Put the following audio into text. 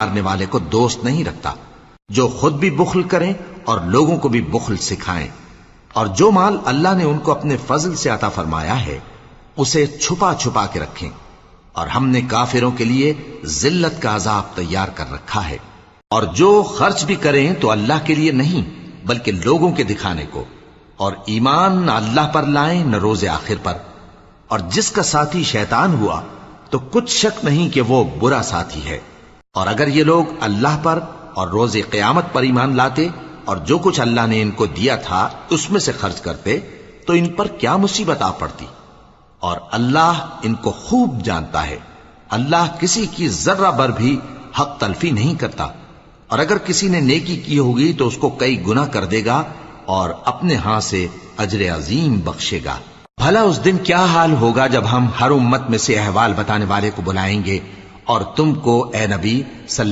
مارنے والے کو دوست نہیں رکھتا، جو خود بھی بخل کریں اور لوگوں کو بھی بخل سکھائیں، اور جو مال اللہ نے ان کو اپنے فضل سے عطا فرمایا ہے اسے چھپا چھپا کے رکھیں، اور ہم نے کافروں کے لیے ذلت کا عذاب تیار کر رکھا ہے۔ اور جو خرچ بھی کریں تو اللہ کے لیے نہیں بلکہ لوگوں کے دکھانے کو، اور ایمان نہ اللہ پر لائیں نہ روز آخر پر، اور جس کا ساتھی شیطان ہوا تو کچھ شک نہیں کہ وہ برا ساتھی ہے۔ اور اگر یہ لوگ اللہ پر اور روز قیامت پر ایمان لاتے اور جو کچھ اللہ نے ان کو دیا تھا اس میں سے خرچ کرتے تو ان پر کیا مصیبت آ پڑتی، اور اللہ ان کو خوب جانتا ہے۔ اللہ کسی کی ذرہ بر بھی حق تلفی نہیں کرتا، اور اگر کسی نے نیکی کی ہوگی تو اس کو کئی گنا کر دے گا اور اپنے ہاں سے اجر عظیم بخشے گا۔ بھلا اس دن کیا حال ہوگا جب ہم ہر امت میں سے احوال بتانے والے کو بلائیں گے، اور تم کو اے نبی صلی